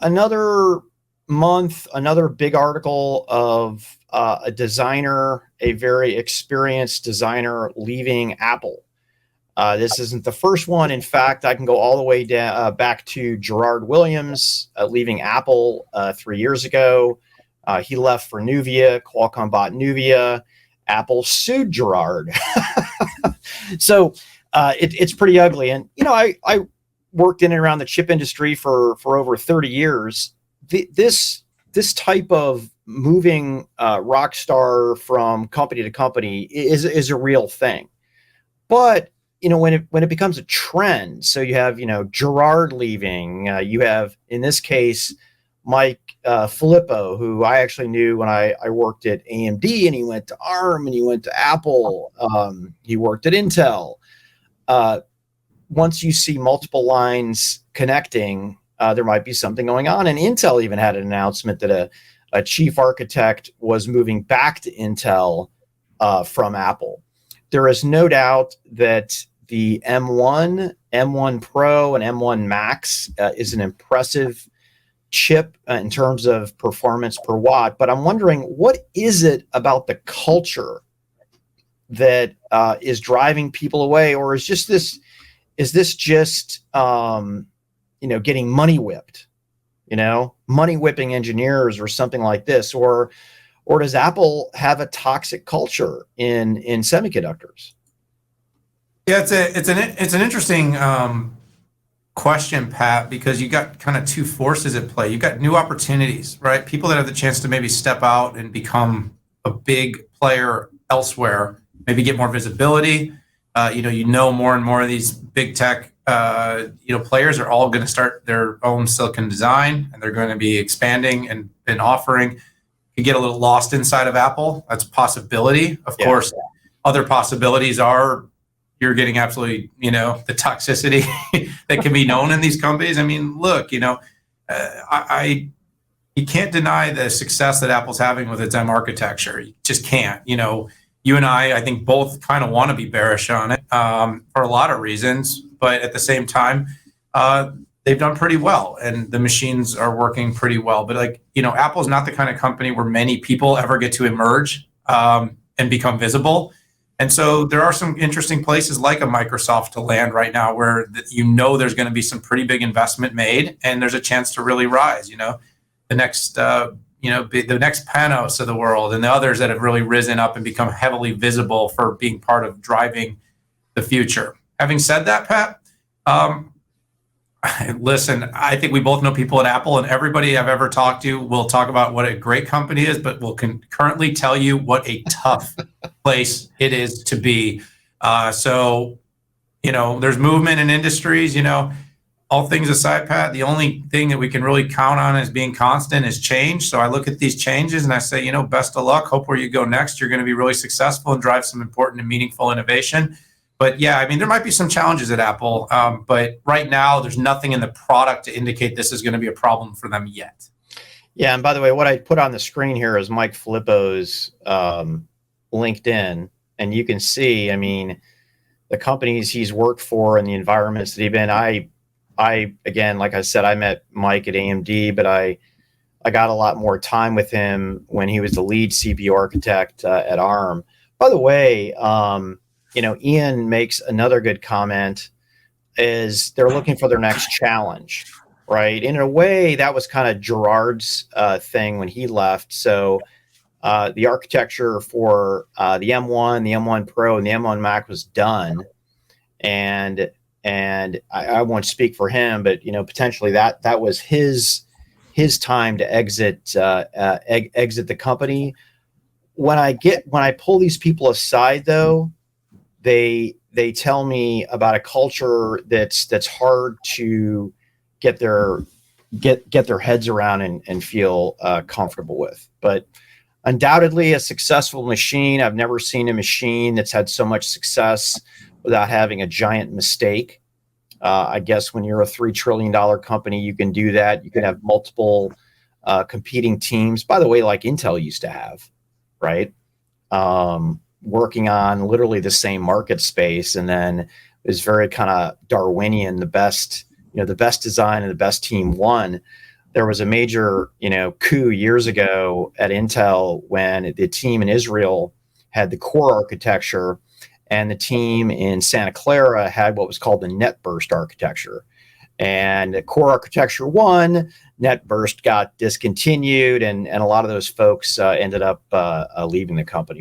another month, another big article of a designer, a very experienced designer leaving Apple. This isn't the first one. In fact, I can go all the way back to Gerard Williams leaving Apple 3 years ago. He left for Nuvia. Qualcomm bought Nuvia. Apple sued Gerard. So it's pretty ugly. And, I worked in and around the chip industry for over 30 years. This type of moving rock star from company to company is a real thing. But when it becomes a trend, so you have Gerard leaving, you have in this case Mike Filippo, who I actually knew when I worked at AMD, and he went to ARM and he went to Apple. He worked at Intel. Once you see multiple lines connecting, there might be something going on. And Intel even had an announcement that a chief architect was moving back to Intel from Apple. There is no doubt that the M1, M1 Pro, and M1 Max is an impressive chip in terms of performance per watt. But I'm wondering, what is it about the culture that is driving people away, or is this just getting money whipped? Money whipping engineers or something like this, or does Apple have a toxic culture in semiconductors? Yeah, it's an interesting question, Pat, because you got kind of two forces at play. You've got new opportunities, right? People that have the chance to maybe step out and become a big player elsewhere, maybe get more visibility. More and more of these big tech players are all going to start their own silicon design, and they're going to be expanding and offering. You get a little lost inside of Apple. That's a possibility. Of course, other possibilities are you're getting absolutely, the toxicity that can be known in these companies. I mean, look, you can't deny the success that Apple's having with its M architecture. You just can't. You and I think both kind of want to be bearish on it for a lot of reasons, but at the same time, they've done pretty well, and the machines are working pretty well. But Apple's not the kind of company where many people ever get to emerge and become visible. And so there are some interesting places like a Microsoft to land right now where there's going to be some pretty big investment made, and there's a chance to really rise. The next the next Panos of the world and the others that have really risen up and become heavily visible for being part of driving the future. Having said that, Pat, listen, I think we both know people at Apple, and everybody I've ever talked to will talk about what a great company is, but will currently tell you what a tough place it is to be. There's movement in industries, all things aside, Pat, the only thing that we can really count on as being constant is change. So I look at these changes and I say, best of luck. Hope where you go next, you're going to be really successful and drive some important and meaningful innovation. But yeah, there might be some challenges at Apple, but right now there's nothing in the product to indicate this is going to be a problem for them yet. Yeah, and by the way, what I put on the screen here is Mike Filippo's LinkedIn, and you can see, the companies he's worked for and the environments that he's been. I again, like I said, I met Mike at AMD, but I got a lot more time with him when he was the lead CPU architect at ARM. By the way, Ian makes another good comment, is they're looking for their next challenge, right? In a way, that was kind of Gerard's thing when he left. So the architecture for the M1, the M1 Pro, and the M1 Mac was done. And I won't speak for him, but potentially that was his time to exit the company. When I pull these people aside, though, they tell me about a culture that's hard to get their heads around and feel comfortable with. But undoubtedly a successful machine. I've never seen a machine that's had so much success without having a giant mistake. I guess when you're a $3 trillion company, you can do that. You can have multiple competing teams, by the way, like Intel used to have, right? Working on literally the same market space, and then is very kind of Darwinian. The best design and the best team won. there was a major, coup years ago at Intel when the team in Israel had the core architecture and the team in Santa Clara had what was called the NetBurst architecture. And core architecture won, NetBurst got discontinued, and a lot of those folks ended up leaving the company.